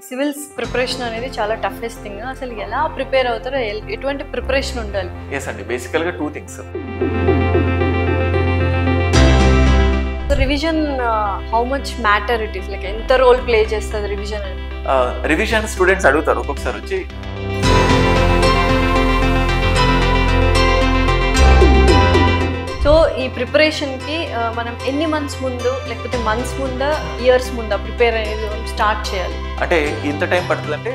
Civils preparation అనేది చాలా toughest thing. అసలు ఎలా ప్రిపేర్ అవుతారో, ఎటువంటి ప్రిపరేషన్ ఉండాలి? ఎస్ అండి, బేసికల్గా 2 things. Revision how much matter it is, like ఎంత రోల్ ప్లే చేస్తుంది రివిజన్ అని? రివిజన్ స్టూడెంట్స్ అడుగుతారు ఒక్కొక్కసారి వచ్చి, సో ఈ ప్రిపరేషన్కి మనం ఎన్ని మంత్స్ ముందు, లేకపోతే మంత్స్ ముందా, ఇయర్స్ ముందా ప్రిపేర్ అనేది స్టార్ట్ చేయాలి? అంటే ఇంత టైం పడుతుందంటే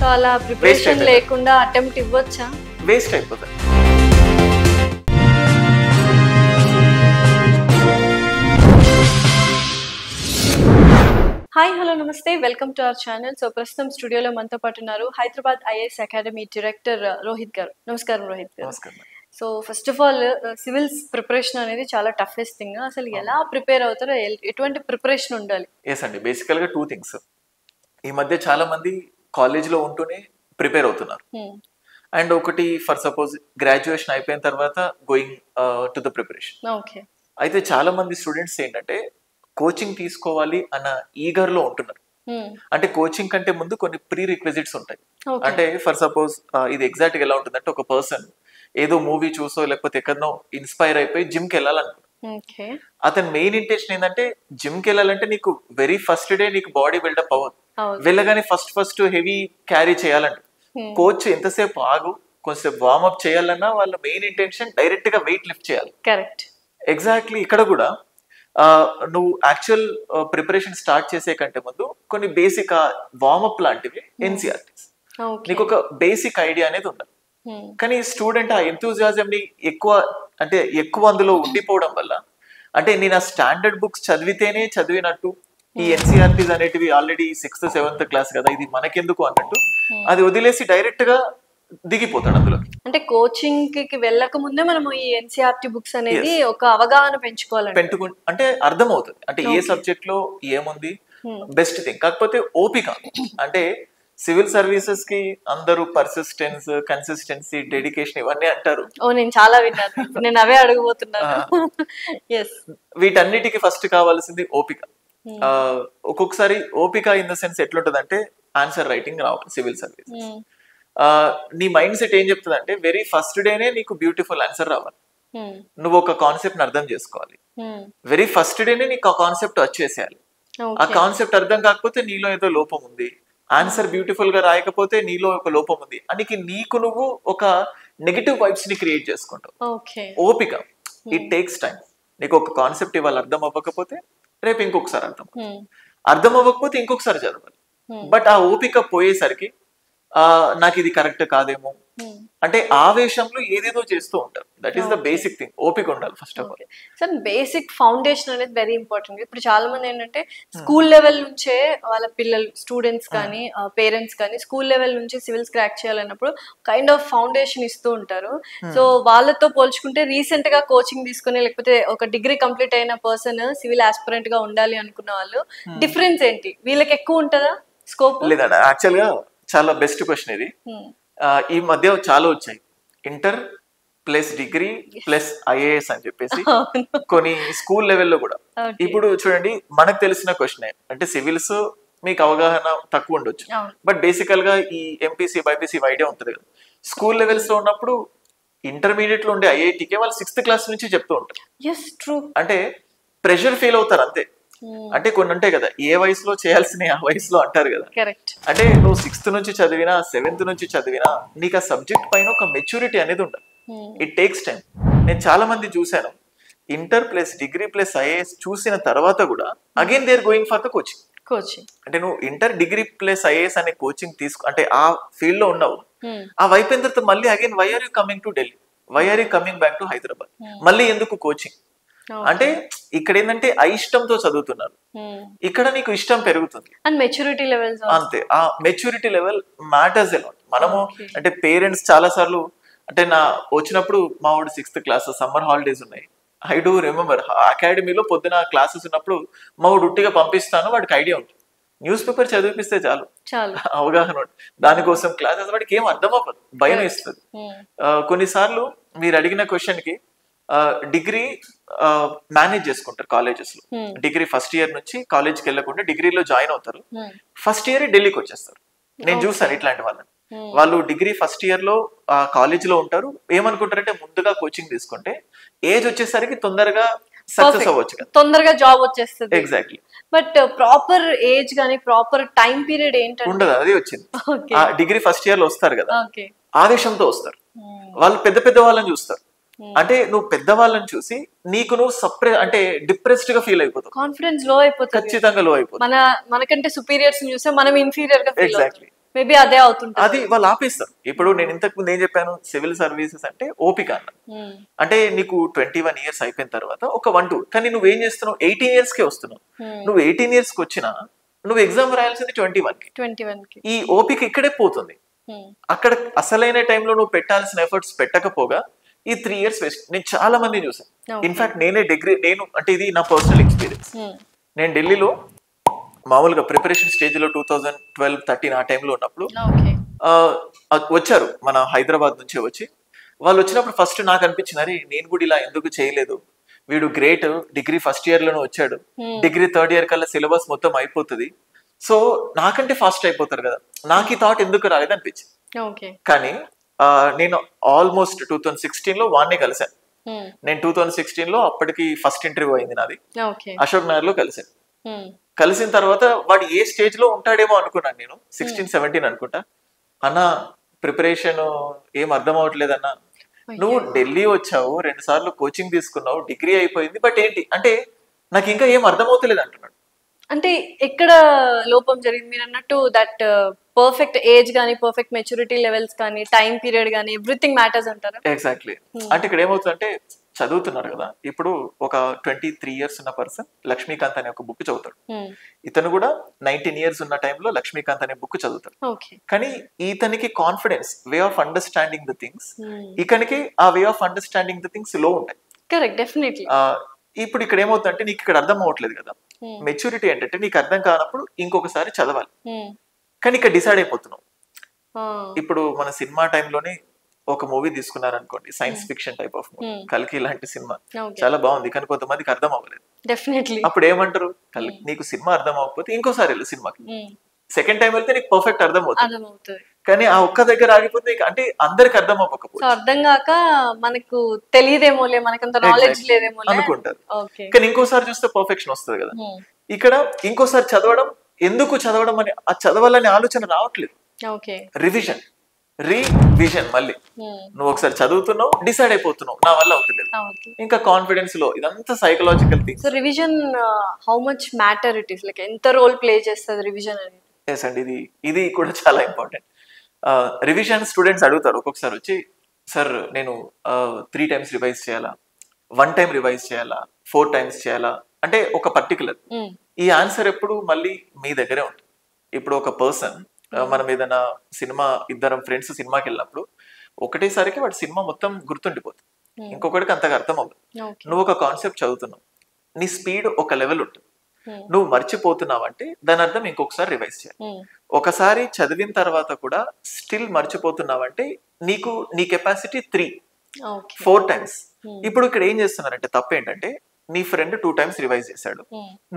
సో అలా ప్రిపరేషన్ లేకుండా అటెంప్ట్ ఇవ్వచ్చా? వేస్ట్ అయిపోతుంది. హాయ్, హలో, నమస్తే, welcome to our channel. So ప్రస్తుతం స్టూడియోలో మనతో పాటు ఉన్నారు Hyderabad IAS academy director Rohit గారు. నమస్కారం రోహిత్ గారు. So first of all, civils preparation అనేది చాలా టఫెస్ట్ థింగ్. అసలు ఎలా ప్రిపేర్ అవుతారో, ఎటువంటి ప్రిపరేషన్ ఉండాలి? ఎస్ అండి, బేసికల్గా 2 things. ఈ మధ్య చాలా మంది కాలేజ్లో ఉంటూనే ప్రిపేర్ అవుతున్నారు. అండ్ ఒకటి, ఫర్ సపోజ్ గ్రాడ్యుయేషన్ అయిపోయిన తర్వాత going to the preparation. Okay. అయితే చాలా మంది స్టూడెంట్స్ ఏంటంటే కోచింగ్ తీసుకోవాలి అన్న ఈగర్లో ఉంటున్నారు. అంటే కోచింగ్ కంటే ముందు కొన్ని ప్రీ రిక్విజిట్స్ ఉంటాయి. అంటే ఫర్ సపోజ్ ఇది ఎగ్జాక్ట్గా ఎలా ఉంటుందంటే, ఒక పర్సన్ ఏదో మూవీ చూసో లేకపోతే ఎక్కడనో ఇన్స్పైర్ అయిపోయి జిమ్కి వెళ్ళాలనుకుంటున్నాడు. అతని మెయిన్ ఇంటెన్షన్ ఏంటంటే, జిమ్కి వెళ్ళాలంటే నీకు వెరీ ఫస్ట్ డే నీకు బాడీ బిల్డప్ అవ్వదు, వెళ్ళగానే ఫస్ట్ హెవీ క్యారీ చేయాలంటే కోచ్ ఎంతసేపు ఆగు, కొంచెం వార్మప్ చేయాలన్నా వాళ్ళ మెయిన్ ఇంటెన్షన్ డైరెక్ట్ గా వెయిట్ లిఫ్ట్ చేయాలి. కరెక్ట్. ఎగ్జాక్ట్లీ ఇక్కడ కూడా నువ్వు యాక్చువల్ ప్రిపరేషన్ స్టార్ట్ చేసే కంటే ముందు కొన్ని బేసిక్ వార్మప్ లాంటివి ఎన్సీఆర్టీస్, నీకు ఒక బేసిక్ ఐడియా అనేది ఉండాలి. కానీ స్టూడెంట్ ఆ ఎంతూజియాజం ని ఎక్కువ అందులో ఉండిపోవడం వల్ల, అంటే నేను ఆ స్టాండర్డ్ బుక్స్ చదివితేనే చదివినట్టు, ఈ ఎన్సీఆర్టీస్ అనేటివి ఆల్రెడీ 6th 7th క్లాస్ కదా, ఇది మనకెందుకు అన్నట్టు అది వదిలేసి డైరెక్ట్ గా దిగిపోతాడు అందులో. అంటే కోచింగ్ కి వెళ్ళక ముందే మనం ఈ ఎన్సీఆర్టీ బుక్స్ అనేది ఒక అవగాహన అంటే అర్థం అవుతుంది, అంటే ఏ సబ్జెక్ట్ లో ఏముంది, బెస్ట్ థింగ్. కాకపోతే ఓపిక, అంటే సివిల్ సర్వీసెస్ కి అందరూ పర్సిస్టెన్స్, కన్సిస్టెన్సీ, డెడికేషన్ ఇవన్నీ అంటారు. నేను చాలా విన్నాను, నేను అవే అడగబోతున్నాను. వీటన్నిటికి ఫస్ట్ కావాల్సింది ఓపిక. ఒక్కొక్కసారి ఓపిక ఇన్ ద సెన్స్ ఎట్లుంటది అంటే, ఆన్సర్ రైటింగ్ రావాలి సివిల్ సర్వీసెస్. నీ మైండ్ సెట్ ఏం చెప్తుంది అంటే, వెరీ ఫస్ట్ డేనే నీకు బ్యూటిఫుల్ ఆన్సర్ రావాలి. నువ్వు ఒక కాన్సెప్ట్ అర్థం చేసుకోవాలి, వెరీ ఫస్ట్ డేనే నీకు ఆ కాన్సెప్ట్ వచ్చేసేయాలి. ఆ కాన్సెప్ట్ అర్థం కాకపోతే నీలో ఏదో లోపం ఉంది, ఆన్సర్ బ్యూటిఫుల్ గా రాయకపోతే నీలో ఒక లోపం ఉంది అని నీకు నువ్వు ఒక నెగటివ్ వైబ్స్ ని క్రియేట్ చేసుకుంటావు. ఓపిక, ఇట్ టేక్స్ టైం. నీకు ఒక కాన్సెప్ట్ ఇవాళ అర్థం అవ్వకపోతే రేపు ఇంకొకసారి అర్థం అవ్వకపోతే ఇంకొకసారి చదవాలి. బట్ ఆ ఓపిక పోయేసరికి నాకు ఇది కరెక్ట్ కాదేమో అంటే ఆవేశంలో ఏదేదో చేస్తూ ఉంటారు. That is the basic thing. ఓపిక ఉండాలి first of all. Sir, basic foundation అనేది వెరీ ఇంపార్టెంట్. ఇప్పుడు చాలా మంది ఏంటంటే స్కూల్ లెవెల్ నుంచే వాళ్ళ పిల్లలు, స్టూడెంట్స్ కానీ పేరెంట్స్ కానీ స్కూల్ లెవెల్ నుంచి సివిల్స్ క్రాక్ చేయాలన్నప్పుడు కైండ్ ఆఫ్ ఫౌండేషన్ ఇస్తూ ఉంటారు. సో వాళ్ళతో పోల్చుకుంటే రీసెంట్ గా కోచింగ్ తీసుకుని, లేకపోతే ఒక డిగ్రీ కంప్లీట్ అయిన పర్సన్ సివిల్ ఆస్పిరెంట్ గా ఉండాలి అనుకున్న వాళ్ళు డిఫరెన్స్ ఏంటి? వీళ్ళకి ఎక్కువ ఉంటుందా స్కోప్? లేదండి, యాక్చువల్ గా చాలా బెస్ట్ క్వశ్చన్ ఇది. ఈ మధ్య చాలా వచ్చాయి, inter plus degree plus IAS అని చెప్పేసి కొన్ని స్కూల్ లెవెల్లో కూడా. ఇప్పుడు చూడండి, మనకు తెలిసిన క్వశ్చన్ అంటే సివిల్స్ మీకు అవగాహన తక్కువ ఉండొచ్చు, బట్ బేసికల్ గా ఈ ఎంపీసీ బైపీసీ ఐడియా ఉంటుంది కదా. స్కూల్ లెవెల్స్ లో ఉన్నప్పుడు ఇంటర్మీడియట్ లో ఉండే ఐఐటికే వాళ్ళు 6th క్లాస్ నుంచి చెప్తూ ఉంటారు. అంటే ప్రెషర్ ఫీల్ అవుతారు అంతే. అంటే కొన్ని ఉంటాయి కదా, ఏ వయసులో చేయాల్సిన ఆ వయసులో అంటారు కదా. అంటే నువ్వు 6th నుంచి చదివినా 7th నుంచి చదివినా నీకు ఆ సబ్జెక్ట్ పైన ఒక మెచ్యూరిటీ అనేది ఉండదు. It takes time. నేను చాలా మంది చూశాను, inter plus degree plus IAS చూసిన తర్వాత కూడా again they are going for the coaching. అంటే నువ్వు ఇంటర్ డిగ్రీ ప్లస్ ఐఏఎస్ అనే కోచింగ్ తీసుకో, అంటే ఆ ఫీల్డ్ లో ఉన్నావు, ఆ అయిపోయిన తర్వాత మళ్ళీ again why are you coming to Delhi, why are you coming back to Hyderabad, మళ్ళీ ఎందుకు కోచింగ్? అంటే ఇక్కడ ఏంటంటే అయిష్టంతో చదువుతున్నారు, ఇక్కడ నీకు ఇష్టం పెరుగుతుంది. అంతే, ఆ మెచ్యూరిటీ లెవెల్ మ్యాటర్స్ ఎలా. మనము అంటే పేరెంట్స్ చాలా సార్లు, అంటే నా వచ్చినప్పుడు మా వాడు 6th క్లాస్ సమ్మర్ హాలిడేస్ ఉన్నాయి. ఐ డూ రిమెంబర్ అకాడమీలో పొద్దున క్లాసెస్ ఉన్నప్పుడు మా వాడు ఉట్టిగా పంపిస్తాను, వాడికి ఐడియా ఉంటుంది, న్యూస్ పేపర్ చదివిపిస్తే చాలు అవగాహన ఉంటుంది. దానికోసం క్లాసెస్ వాడికి ఏం అర్థం అవ్వదు, భయం ఇస్తుంది. కొన్నిసార్లు మీరు అడిగిన క్వశ్చన్ కి డిగ్రీ మేనేజ్ చేసుకుంటారు కాలేజెస్ లో. డిగ్రీ ఫస్ట్ ఇయర్ నుంచి కాలేజ్కి వెళ్ళకుండా డిగ్రీలో జాయిన్ అవుతారు, ఫస్ట్ ఇయర్ ఢిల్లీకి వచ్చేస్తారు. నేను చూసాను ఇట్లాంటి వాళ్ళని. వాళ్ళు డిగ్రీ ఫస్ట్ ఇయర్ లో కాలేజ్ లో ఉంటారు, ఏమనుకుంటారంటే ముందుగా కోచింగ్ తీసుకుంటే ఏజ్ వచ్చేసరికి తొందరగా సక్సెస్ అవ్వచ్చు కదా, తొందరగా జాబ్ వచ్చేస్తుంది. ఎగ్జాక్ట్లీ. బట్ ప్రాపర్ ఏజ్ గానీ ప్రాపర్ టైం పీరియడ్ ఏంటంటే ఉండదు. అది వచ్చింది డిగ్రీ ఫస్ట్ ఇయర్ లో వస్తారు కదా, ఓకే ఆవేశంతో వస్తారు. వాళ్ళు పెద్ద పెద్ద వాళ్ళని చూస్తారు. అంటే నువ్వు పెద్దవాళ్ళని చూసి నీకు నువ్వు అంటే డిప్రెస్డ్ గా ఫీల్ అయిపోతావు, కాన్ఫిడెన్స్ లో అయిపోతుంది, ఖచ్చితంగా లో అయిపోతుంది. మనకంటే సుపీరియర్స్ చూస్తే మనం ఇన్ఫీరియర్ గా ఫీల్ ఎగ్జాక్ట్లీ. మేబీ అదే అవుతుంటుంది. అది వాళ్ళు ఆపేస్తారు. ఇప్పుడు నేను ఇంతకు ముందు ఏం చెప్పాను, సివిల్ సర్వీసెస్ అంటే ఓపిక అన్న. అంటే నీకు 21 years అయిపోయిన తర్వాత ఒక 1-2, కానీ నువ్వు ఏం చేస్తున్నావు 18 years కే వస్తున్నావు. నువ్వు 18 years కి వచ్చినా నువ్వు ఎగ్జామ్ రాయాల్సింది 21 కి. ఈ ఓపిక ఇక్కడే పోతుంది. అక్కడ అసలైన టైంలో నువ్వు పెట్టాల్సిన ఎఫర్ట్స్ పెట్టకపోగా ఈ 3 years వేస్ట్. నేను చాలా మంది చూసాను. ఇన్ఫాక్ట్ నేను అంటే ఇది నా పర్సనల్ ఎక్స్పీరియన్స్. నేను ఢిల్లీలో మామూలుగా ప్రిపరేషన్ స్టేజ్ లో 2012-13 ఆ టైంలో ఉన్నప్పుడు వచ్చారు మన హైదరాబాద్ నుంచి వచ్చి. వాళ్ళు వచ్చినప్పుడు ఫస్ట్ నాకు అనిపించింది, అరే నేను కూడా ఇలా ఎందుకు చేయలేదు, వీడు గ్రేట్, డిగ్రీ ఫస్ట్ ఇయర్ లోనే వచ్చాడు, డిగ్రీ థర్డ్ ఇయర్ కల్లా సిలబస్ మొత్తం అయిపోతుంది, సో నాకంటే ఫాస్ట్ అయిపోతారు కదా, నాకు ఈ థాట్ ఎందుకు రాలేదు అనిపించింది. కానీ నేను ఆల్మోస్ట్ 2016 లో వాడిని కలిశాను. నేను 2016 లో అప్పటికి ఫస్ట్ ఇంటర్వ్యూ అయింది నాది, అశోక్ నగర్ లో కలిశాను. కలిసిన తర్వాత వాడు ఏ స్టేజ్ లో ఉంటాడేమో అనుకున్నాను నేను, 16-17 అనుకుంటా. అన్న ప్రిపరేషన్ ఏం అర్థం అవ్వట్లేదు అన్న, నువ్వు ఢిల్లీ వచ్చావు, 2 సార్లు కోచింగ్ తీసుకున్నావు, డిగ్రీ అయిపోయింది, బట్ ఏంటి అంటే నాకు ఇంకా ఏం అర్థం అవుతలేదు అంటున్నాడు. అంటే ఎక్కడ లోపం జరిగింది మీరు అన్నట్టు, దట్ పర్ఫెక్ట్ ఏజ్ కానీ పర్ఫెక్ట్ మెచ్యూరిటీ లెవెల్స్ కానీ టైం పీరియడ్ కానీ ఎవ్రీథింగ్ మ్యాటర్స్ అంటారా? ఎగ్జాక్ట్లీ. అంటే ఇక్కడ ఏమవుతుందంటే చదువుతున్నారు కదా, ఇప్పుడు ఒక 23 years ఉన్న పర్సన్ లక్ష్మీకాంత్ అనే ఒక బుక్ చదువుతాడు. ఇతను కూడా 19 years ఉన్న టైంలో లక్ష్మీకాంత్ అనే బుక్ చదువుతాడు. కానీ ఇతనికి confidence, way of understanding the things, ఇతనికి ఆ way of understanding the things లో ఉంటాయి. Correct, definitely. ఇప్పుడు ఇక్కడ ఏమవుతుందంటే నీకు ఇక్కడ అర్థం అవ్వట్లేదు కదా, మెచ్యూరిటీ ఏంటంటే నీకు అర్థం కానప్పుడు ఇంకొకసారి చదవాలి, కానీ ఇక్కడ డిసైడ్ అయిపోతున్నావు. ఇప్పుడు మన సినిమా టైంలోనే ఒక మూవీ తీసుకున్నారు అనుకోండి, science fiction type of movie, కల్కి లాంటి సినిమా చాలా బాగుంది, కానీ కొంతమందికి అర్థం అవ్వలేదు. అప్పుడు ఏమంటారు, నీకు సినిమా అర్థం అవ్వకపోతే ఇంకోసారి వెళ్ళు సినిమాకి, సెకండ్ టైం వెళ్తే నీకు పర్ఫెక్ట్ అర్థం అవుతుంది. కానీ ఆ ఒక్క దగ్గర ఆగిపోతే అంటే అందరికి అర్థం అవ్వకపోతే, అర్థం కాక మనకు తెలియదేమోలే, మనకంత నాలెడ్జ్ లేదేమో అనుకుంటారు. కానీ ఇంకోసారి చూస్తే పర్ఫెక్షన్ వస్తుంది కదా. ఇక్కడ ఇంకోసారి చదవడం, ఎందుకు చదవడం అని ఆ చదవాలని ఆలోచన రావట్లేదు. రివిజన్, రీవిజన్, మళ్ళీ నువ్వు ఒకసారి చదువుతున్నావు, డిసైడ్ అయిపోతున్నావు నా వల్ల అవుతలేదు, ఇంకా కాన్ఫిడెన్స్ లో, ఇదంతా psychological thing. So revision how much matter it is, like ఎంత రోల్ ప్లే చేస్తుంది రివిజన్ అనేది? ఎస్ అండి, ఇది కూడా చాలా ఇంపార్టెంట్. రివిజన్ స్టూడెంట్స్ అడుగుతారు ఒక్కొక్కసారి వచ్చి, సార్ నేను 3 times రివైజ్ చేయాలా, 1 time రివైజ్ చేయాలా, 4 times చేయాలా అంటే ఒక పర్టికులర్. ఈ ఆన్సర్ ఎప్పుడు మళ్ళీ మీ దగ్గరే ఉంటుంది. ఇప్పుడు ఒక పర్సన్, మనం ఏదైనా సినిమా, ఇద్దరం ఫ్రెండ్స్ సినిమాకి వెళ్ళినప్పుడు ఒకటేసారికి వాడి సినిమా మొత్తం గుర్తుండిపోతుంది, ఇంకొకటికి అంతగా అర్థం అవ్వదు. నువ్వు ఒక కాన్సెప్ట్ చదువుతున్నావు, నీ స్పీడ్ ఒక లెవెల్ ఉంటుంది, నువ్వు మర్చిపోతున్నావు అంటే దాని అర్థం ఇంకొకసారి రివైజ్ చేయాలి. ఒకసారి చదివిన తర్వాత కూడా స్టిల్ మర్చిపోతున్నావంటే నీకు నీ కెపాసిటీ 3-4 times. ఇప్పుడు ఇక్కడ ఏం చేస్తున్నారంటే తప్పు ఏంటంటే, నీ ఫ్రెండ్ 2 times రివైజ్ చేశాడు,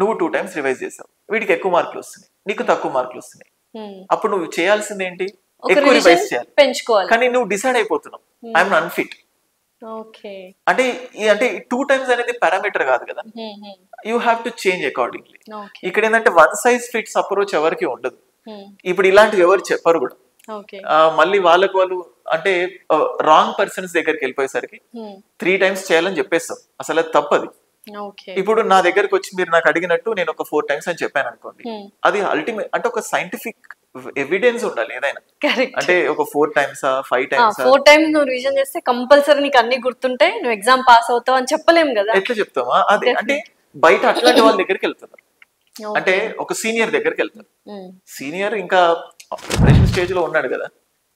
నువ్వు 2 times రివైజ్ చేసావు, వీడికి ఎక్కువ మార్కులు వస్తున్నాయి, నీకు తక్కువ మార్కులు వస్తున్నాయి. అప్పుడు నువ్వు చేయాల్సింది ఏంటి, ఎక్కువ రివైజ్ చేయాలి, పెంచుకోవాలి. కానీ నువ్వు డిసైడ్ అయిపోతున్నావు, ఐఎమ్ అన్ఫిట్. అంటే 2 times అనేది పారామీటర్ కాదు కదా, you have to change accordingly. ఇక్కడ ఏంటంటే వన్ సైజ్ ఫిట్స్ అప్రోచ్ ఎవరికి ఉండదు. ఇప్పుడు ఇలాంటివి ఎవరు చెప్పరు కూడా. మళ్ళీ వాళ్ళు అంటే రాంగ్ పర్సన్స్ దగ్గరికి వెళ్ళిపోయేసరికి 3 times చేయాలని చెప్పేస్తాం, అసలు అది తప్పది. ఇప్పుడు నా దగ్గరకు వచ్చి మీరు నాకు అడిగినట్టు నేను ఒక 4 times అని చెప్పాను అనుకోండి, అది అల్టిమేట్ అంటే ఒక సైంటిఫిక్ ఎవిడెన్స్ ఉండాలి ఏదైనా. అంటే ఒక 4 times 5 times 4 times నువ్వు రివిజన్ చేస్తే కంపల్సరీ నీకు అన్ని గుర్తుంటాయి, నువ్వు ఎగ్జామ్ పాస్ అవుతావు అని చెప్పలేము కదా. ఎట్లా చెప్తామా? అది అంటే బయట అట్లాంటి వాళ్ళ దగ్గరికి వెళ్తున్నారు, అంటే ఒక సీనియర్ దగ్గరికి వెళ్తారు. సీనియర్ ఇంకా ప్రిపరేషన్ స్టేజ్ లో ఉన్నాడు కదా,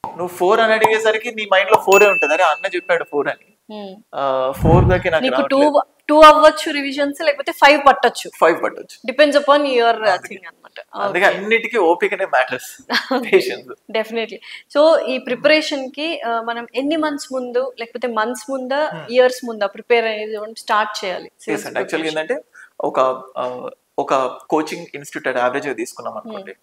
నువ్వు 4 అని అడిగేసరికి నీ మైండ్ లో 4 ఉంటుంది, అరే అన్న చెప్పాడు 4 అని, 4 దాకా నాకు నీకు టూ అవ్వచ్చు రివిజన్స్, లేకపోతే 5 పట్టొచ్చు, 5 పట్టొచ్చు, డిపెండ్స్ అపాన్ యువర్ థింగ్ అన్నమాట. అందుకే అన్నిటికీ ఓపికనే మ్యాటర్స్. డెఫినెట్లీ. సో ఈ ప్రిపరేషన్ కి మనం ఎన్ని మంత్స్ ముందు, లేకపోతే మంత్స్ ముందా, ఇయర్స్ ముందా ప్రిపేర్ అనేది స్టార్ట్ చేయాలి? యాక్చువల్గా ఏంటంటే ఒక కోచింగ్ ఇన్స్టిట్యూట్ యావరేజ్ తీసుకున్నాం అనుకోండి,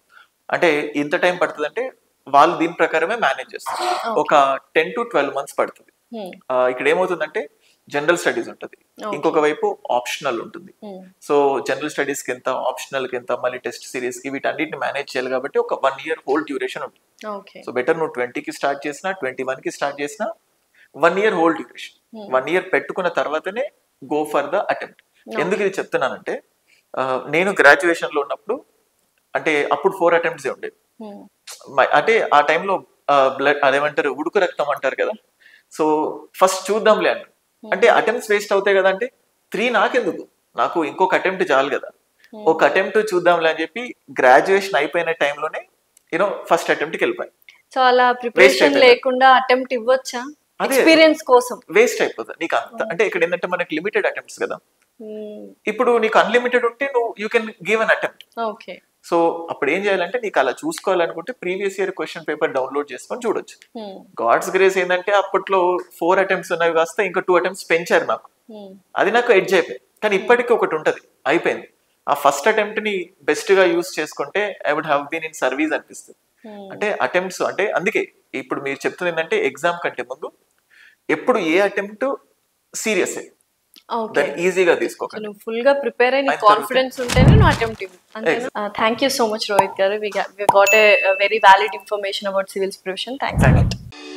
అంటే ఇంత టైం పడుతుంది అంటే వాళ్ళు దీని ప్రకారమే మేనేజ్ చేస్తారు. ఒక 10 to 12 months పడుతుంది. ఇక్కడ ఏమవుతుందంటే జనరల్ స్టడీస్ ఉంటుంది, ఇంకొక వైపు ఆప్షనల్ ఉంటుంది. సో జనరల్ స్టడీస్ కి ఎంత, ఆప్షనల్ కి ఎంత, మళ్ళీ టెస్ట్ సిరీస్ కి, వీటన్నిటిని మేనేజ్ చేయాలి కాబట్టి ఒక 1 year హోల్ డ్యూరేషన్ ఉంటుంది. సో బెటర్ నువ్వు 20కి స్టార్ట్ చేసినా, 21కి స్టార్ట్ చేసినా 1 year హోల్ డ్యూరేషన్. 1 year పెట్టుకున్న తర్వాతనే గో ఫర్ ద అటెంప్ట్. ఎందుకు ఇది చెప్తున్నానంటే నేను గ్రాడ్యుయేషన్ లో ఉన్నప్పుడు, అంటే అప్పుడు 4 attempts ఉండేవి. అంటే ఆ టైంలో బ్లడ్ అదేమంటారు, ఉడుకు రక్తం అంటారు కదా. సో ఫస్ట్ చూద్దాంలే అంట, అంటే అటెంప్ట్స్ వేస్ట్ అవుతాయి కదా, అంటే 3 నాకెందుకు, నాకు ఇంకొక అటెంప్ట్ చాలు కదా, ఒక అటెంప్ట్ చూద్దాంలే అని చెప్పి గ్రాడ్యుయేషన్ అయిపోయిన టైంలోనే ఫస్ట్ అటెంప్ట్కి వెళ్ళిపోయాను. సో అలా ప్రిపరేషన్ లేకుండా అటెంప్ట్ ఇవ్వచ్చా? ఎక్స్పీరియన్స్ కోసం వేస్ట్ అయిపోతుంది నీకు అంత. అంటే ఇక్కడ ఏంటంటే మనకి లిమిటెడ్ అటెంప్ట్స్ కదా, ఇప్పుడు నీకు అన్లిమిటెడ్ ఉంటే నువ్వు you can give an attempt. Okay. So అప్పుడు ఏం చేయాలంటే, నీకు అలా చూసుకోవాలనుకుంటే previous year question paper download చేసుకొని చూడొచ్చు. గాడ్స్ గ్రేస్ ఏంటంటే అప్పట్లో 4 attempts ఉన్నవి కాస్త ఇంకా 2 attempts పెంచారు నాకు, అది నాకు ఎడ్జ్ అయిపోయింది. కానీ ఇప్పటికీ ఒకటి ఉంటది, అయిపోయింది. ఆ ఫస్ట్ అటెంప్ట్ ని బెస్ట్ గా యూస్ చేసుకుంటే I would have been in service అనిపిస్తుంది. అంటే అటెంప్ట్స్ అంటే అందుకే ఇప్పుడు మీరు చెప్తుంది ఏంటంటే, ఎగ్జామ్ కంటే ముందు ఎప్పుడు ఏ అటెంప్ట్ సీరియస్ ఈజీగా తీసుకోకండి. నువ్వు ఫుల్ గా ప్రిపేర్ అయ్యి కాన్ఫిడెన్స్ ఉంటేనే నువ్వు అటెంప్ట్ ఇవ్వు. Thank you so much Rohit garu. We got a very valid information about civils profession. Thanks.